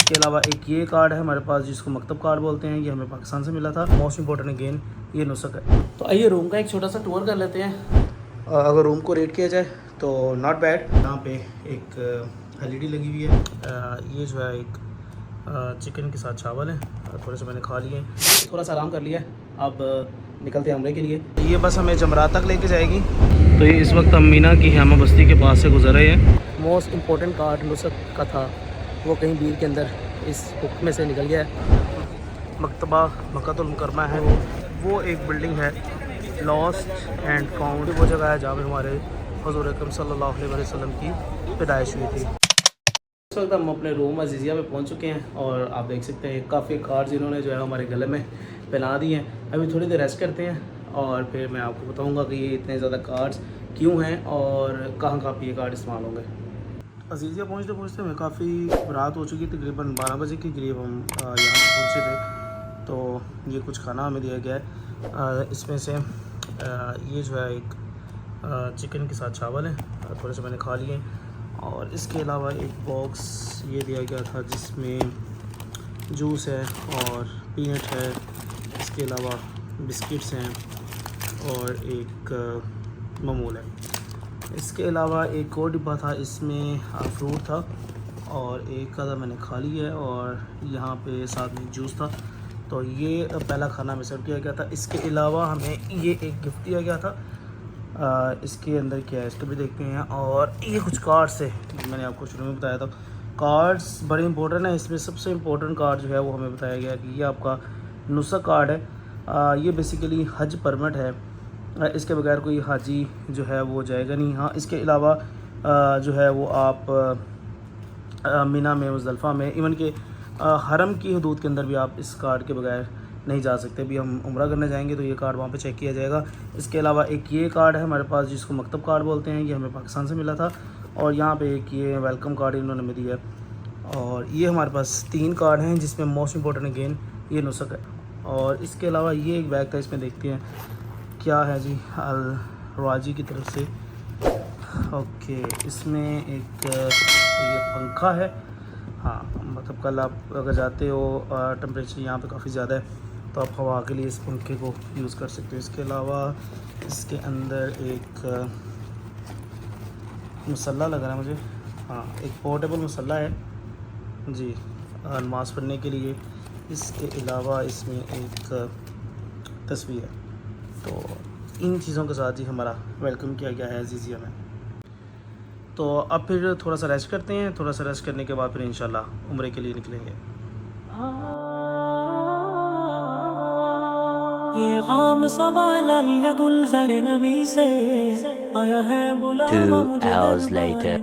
इसके अलावा एक ये कार्ड है हमारे पास जिसको मकतब कार्ड बोलते हैं, ये हमें पाकिस्तान से मिला था। मोस्ट इंपॉर्टेंट अगेन ये नुस्ख है। तो आइए रूम का एक छोटा सा टूर कर लेते हैं। अगर रूम को रेट किया जाए तो नॉट बैड। यहाँ पे एक एलईडी लगी हुई है। ये जो है एक चिकन के साथ चावल है, थोड़े से मैंने खा लिए, थोड़ा सा आराम कर लिया है। अब निकलते हैं उम्रे के लिए। ये बस हमें जमरात तक लेके जाएगी। तो ये इस वक्त हम मीना की हेमा बस्ती के पास से गुजर रहे हैं। मोस्ट इम्पोर्टेंट कार्ड नुस्ख का था, वो कहीं भीड़ के अंदर इस बुक में से निकल गया है। मकतबा मक्कातुल मुकरमा है, वो एक बिल्डिंग है। लॉस्ट एंड फाउंड वो जगह है जहाँ पे हमारे हुज़ूर अकरम सल्लल्लाहु अलैहि वसल्लम की पैदाइश हुई थी। इस वक्त हम अपने रूम अजीज़िया पे पहुंच चुके हैं और आप देख सकते हैं काफ़ी कार्ड्स इन्होंने जो है हमारे गले में पहना दिए हैं। अभी थोड़ी देर रेस्ट करते हैं और फिर मैं आपको बताऊंगा कि ये इतने ज़्यादा कार्ड्स क्यों हैं और कहाँ कहाँ पे ये कार्ड इस्तेमाल होंगे। अजीज़िया पहुँचते पहुँचते हमें काफ़ी रात हो चुकी, तकरीबन 12 बजे के करीब हम यहाँ पर पहुँचे थे। तो ये कुछ खाना हमें दिया गया है। इसमें से ये जो है एक चिकन के साथ चावल है, थोड़े से मैंने खा लिए, और इसके अलावा एक बॉक्स ये दिया गया था जिसमें जूस है और पीनट है। इसके अलावा बिस्किट्स हैं और एक मामूल है। इसके अलावा एक और डिब्बा था, इसमें फ्रूट था और एक आधा मैंने खा लिया है, और यहाँ पे साथ में जूस था। तो ये पहला खाना हमें सर्व किया गया था। इसके अलावा हमें ये एक गिफ्ट दिया गया था। इसके अंदर क्या है इसको भी देखते हैं। और ये कुछ कार्ड्स है, मैंने आपको शुरू में बताया था कार्ड्स बड़े इंपॉर्टेंट है। इसमें सबसे इम्पोर्टेंट कार्ड जो है वो हमें बताया गया कि ये आपका नुस्ख कार्ड है। ये बेसिकली हज परमिट है, इसके बगैर कोई हाजी जो है वो जाएगा नहीं। हाँ, इसके अलावा जो है वो आप मीना में, मुज़दलिफ़ा में, इवन के हरम की हदूद के अंदर भी आप इस कार्ड के बगैर नहीं जा सकते। भी हम उम्रा करने जाएंगे तो ये कार्ड वहाँ पे चेक किया जाएगा। इसके अलावा एक ये कार्ड है हमारे पास जिसको मकतब कार्ड बोलते हैं, ये हमें पाकिस्तान से मिला था। और यहाँ पे एक ये वेलकम कार्ड इन्होंने हमें दिया है। और ये हमारे पास 3 कार्ड हैं जिसमें मोस्ट इंपॉर्टेंट अगेन ये नुस्ख है। और इसके अलावा ये एक बैग था, इसमें देखते हैं क्या है जी, अल राजी की तरफ से। ओके, इसमें एक ये पंखा है। हाँ, मतलब कल आप अगर जाते हो टेम्परेचर यहाँ पे काफ़ी ज़्यादा है तो आप हवा के लिए इस पंखे को यूज़ कर सकते हो। इसके अलावा इसके अंदर एक मसल्ला लग रहा है मुझे। हाँ, एक पोर्टेबल मसल्ला है जी नमाज़ पढ़ने के लिए। इसके अलावा इसमें एक तस्वीर है। तो इन चीज़ों के साथ ही हमारा वेलकम किया गया है अजीज़िया में। तो अब फिर थोड़ा सा रेस्ट करते हैं। थोड़ा सा रेस्ट करने के बाद फिर इंशाल्लाह उम्रे के लिए निकलेंगे। ये ग़म सवाला गुलज़र नबी से आया है बुलावा मुझे 2 hours later।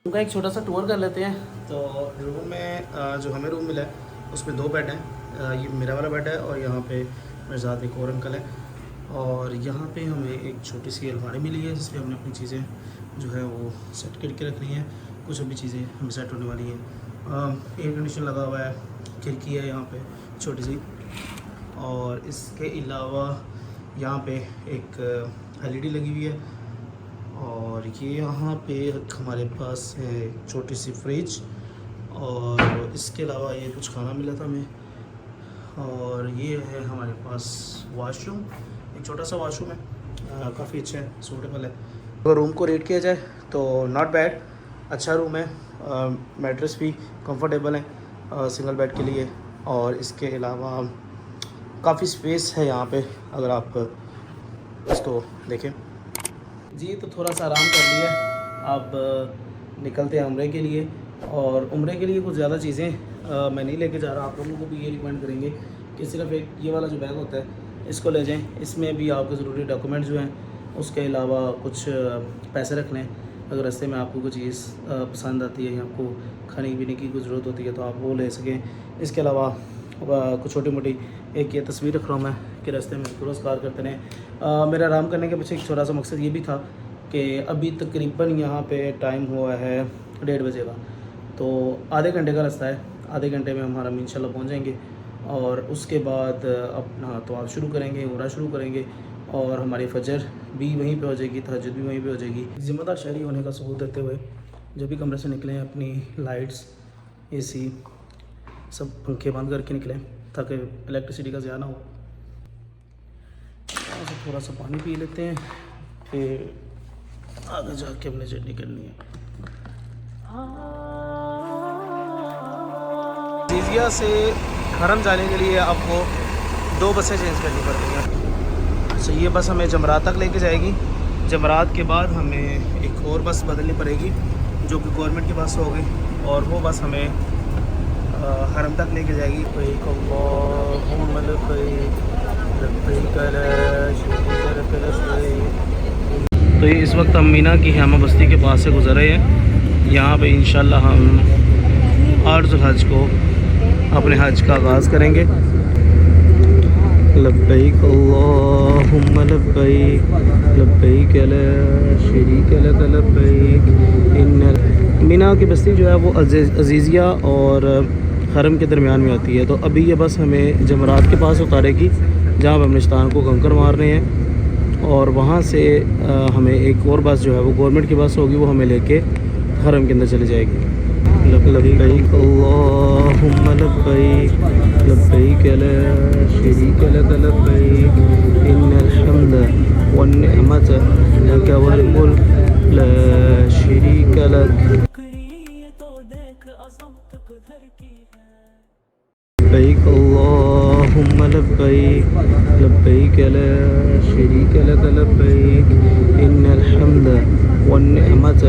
उनका एक छोटा सा टूर कर लेते हैं। तो रूम में जो हमें रूम मिला है उसमें 2 बेड हैं। ये मेरा वाला बेड है और यहाँ पे मेरे साथ एक और अंकल है। और यहाँ पे हमें एक छोटी सी अलमारी मिली है जिसमें हमने अपनी चीज़ें जो है वो सेट करके रखनी है। कुछ अभी चीज़ें हमें सेट होने वाली हैं। एयर कंडीशन लगा हुआ है, खिड़की है यहाँ पे छोटी सी। और इसके अलावा यहाँ पे एक एलईडी लगी हुई है। और ये यहाँ पे हमारे पास है छोटी सी फ्रिज। और इसके अलावा ये कुछ खाना मिला था हमें। और ये है हमारे पास वॉशरूम, एक छोटा सा वॉशरूम है, काफ़ी अच्छा है, सूटेबल है। अगर रूम को रेट किया जाए तो नॉट बैड, अच्छा रूम है। मैट्रेस भी कंफर्टेबल है सिंगल बेड के लिए। और इसके अलावा काफ़ी स्पेस है यहाँ पे अगर आप इसको देखें जी। तो थोड़ा सा आराम कर लिया, अब निकलते हैं उम्रे के लिए। और उम्रे के लिए कुछ ज़्यादा चीज़ें मैं नहीं लेके जा रहा। आप लोगों को भी ये रिकमेंड करेंगे कि सिर्फ एक ये वाला जो बैग होता है इसको ले जाएं। इसमें भी आपके ज़रूरी डॉक्यूमेंट जो हैं, उसके अलावा कुछ पैसे रख लें। अगर रास्ते में आपको कोई चीज़ पसंद आती है या आपको खाने पीने की कुछ ज़रूरत होती है तो आप वो ले सकें। इसके अलावा कुछ छोटी मोटी एक ये तस्वीर रख रहा हूँ मैं कि रास्ते में पुरस्कार करते रहें। मेरा आराम करने के पीछे एक छोटा सा मकसद ये भी था कि अभी तकरीबन यहाँ पे टाइम हुआ है 1:30 बजे का। तो आधे घंटे का रास्ता है, आधे घंटे में हमारा इंशाल्लाह पहुँच जाएंगे। और उसके बाद अपना तवाफ़ शुरू करेंगे, उम्रा शुरू करेंगे। और हमारी फजर भी वहीं पे हो जाएगी, तहज्जुद भी वहीं पे हो जाएगी। ज़िम्मेदार शहरी होने का सबूत देते हुए जब भी कमरे से निकलें अपनी लाइट्स एसी सब पंखे बंद करके निकले ताकि इलेक्ट्रिसिटी का ज़्यादा ना हो। यहाँ से थोड़ा सा पानी पी लेते हैं, फिर आगे जाके हमने जर्नी करनी है। अजीज़िया से हरम जाने के लिए आपको 2 बसें चेंज करनी पड़ेंगी। अच्छा, ये बस हमें जमरात तक लेके जाएगी। जमरात के बाद हमें एक और बस बदलनी पड़ेगी जो कि गवर्नमेंट की बस होगी, और वो बस हमें हरम तक लेके जाएगी। तो ये इस वक्त हम मीना की हेमा बस्ती के पास से गुजर रहे हैं। यहाँ पे इंशाल्लाह हम 8 ज़ुल्हज को अपने हज का आगाज़ करेंगे। लब्बैक अल्लाहुम्मा लब्बैक लब्बैक ला शरीक लक लब्बैक। इन मीना की बस्ती जो है वो अजीज़िया और हरम के दरमियान में आती है। तो अभी ये बस हमें जमरात के पास उतारेगी जहाँ पर हम निश्तान को कंकर मार रहे हैं, और वहाँ से हमें एक और बस जो है वो गवर्नमेंट की बस होगी, वो हमें लेके हरम के अंदर चली जाएगी। लब्बैक अल्लाहुम्मा लब्बैक लब्बैक ला शरीक लक लब्बैक इन्नल हम्दा वन निअमत लक वल मुल्क ला शरीक लक। लब्बैक अल्लाहुम्मा लब्बैक लब्बैक ला शरीक लक लब्बैक इन्नल हम्दा वन निअमत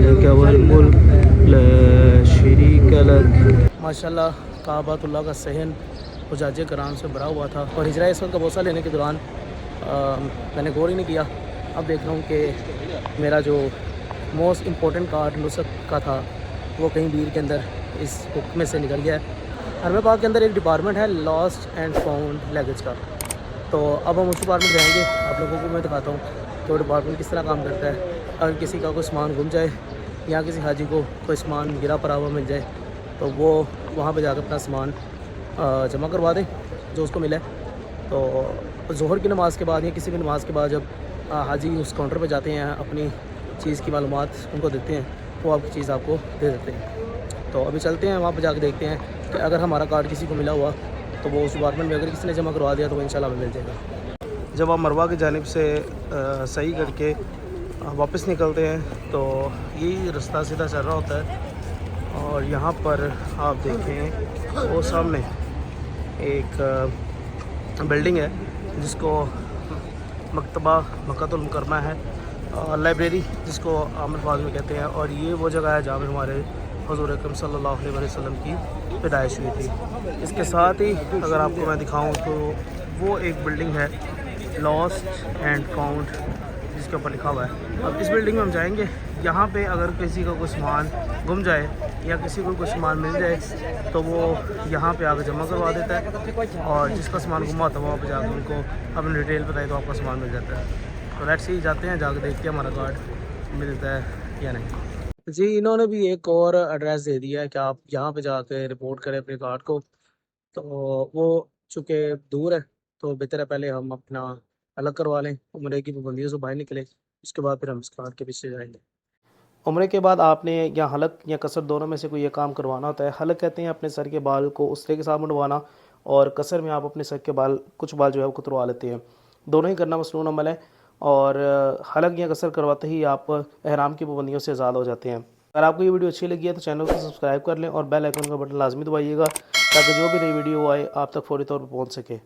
लक वल मुल्क ला शरीक लक। माशाल्लाह काबतुल्लाह का सहन हुज्जाज कराम से भरा हुआ था, और हिजरा इस्मत का बोसा लेने के दौरान मैंने गौर ही नहीं किया। अब देख रहा हूँ कि मेरा जो मोस्ट इम्पोर्टेंट कार्ड नुसक का था वो कहीं भीड़ के अंदर इस बुक में से निकल गया है। हरम पाक के अंदर एक डिपार्टमेंट है लॉस्ट एंड फाउंड लगेज का, तो अब हम उस डिपार्टमेंट जाएंगे। आप लोगों को मैं दिखाता हूँ कि वो डिपार्टमेंट किस तरह काम करता है। अगर किसी का कोई सामान गुम जाए या किसी हाजी को कोई सामान गिरा पड़ा हुआ मिल जाए तो वो वहाँ पे जाकर अपना सामान जमा करवा दें जो उसको मिला है। तो ज़ोहर की नमाज़ के बाद या किसी भी नमाज़ के बाद जब हाजी उस काउंटर पे जाते हैं, अपनी चीज़ की मालूमात उनको देते हैं, वो आपकी चीज़ आपको दे देते हैं। तो अभी चलते हैं वहाँ पे जाकर देखते हैं कि अगर हमारा कार्ड किसी को मिला हुआ तो वो उस डिपार्टमेंट में अगर किसी ने जमा करवा दिया तो वो इंशाल्लाह हमें मिल जाएगा। जब आप मरवा की जानिब से सही करके वापस निकलते हैं तो यही रास्ता सीधा चल रहा होता है, और यहाँ पर आप देखें वो सामने एक बिल्डिंग है जिसको मकतबा मक्कातुल मुकरमा है, लाइब्रेरी जिसको आमिर फाज में कहते हैं, और ये वो जगह है जहाँ पर हमारे हुज़ूर अकरम सल्लल्लाहु अलैहि वसल्लम की पैदाइश हुई थी। इसके साथ ही अगर आपको मैं दिखाऊं तो वो एक बिल्डिंग है लॉस्ट एंड फाउंड जिसके ऊपर लिखा हुआ है। अब इस बिल्डिंग में हम जाएंगे। यहाँ पे अगर किसी का कोई सामान गुम जाए या किसी को कोई सामान मिल जाए तो वो यहाँ पे आकर जमा करवा देता है, और जिसका सामान गुमा होता है वहाँ पे जाकर उनको अपनी डिटेल बताए तो आपका सामान मिल जाता है। तो लेट्स सी जाते हैं, जाकर देखते हैं हमारा कार्ड मिलता है या नहीं। जी, इन्होंने भी एक और एड्रेस दे दिया है कि आप यहाँ पे जाकर रिपोर्ट करें अपने कार्ड को। तो वो चूँकि दूर है तो बेहतर है पहले हम अपना अलग करवा लें, उम्रे की पाबंदियों से बाहर निकले, उसके बाद फिर हम इस कार्ड के पीछे जाएंगे। उम्रे के बाद आपने या हलक या कसर दोनों में से कोई ये काम करवाना होता है। हलक कहते हैं अपने सर के बाल को उसरे के साथ मुंडवाना, और कसर में आप अपने सर के बाल कुछ बाल जो है वो कुतरवा लेते हैं। दोनों ही करना मसनून अमल है, और हलक या कसर करवाते ही आप एहराम की पाबंदियों से आज़ाद हो जाते हैं। अगर आपको ये वीडियो अच्छी लगी है तो चैनल को सब्सक्राइब कर लें और बेल आइकन का बटन लाजमी दबाइएगा ताकि जो भी नई वीडियो आए आप तक फौरी तौर पर पहुँच सके।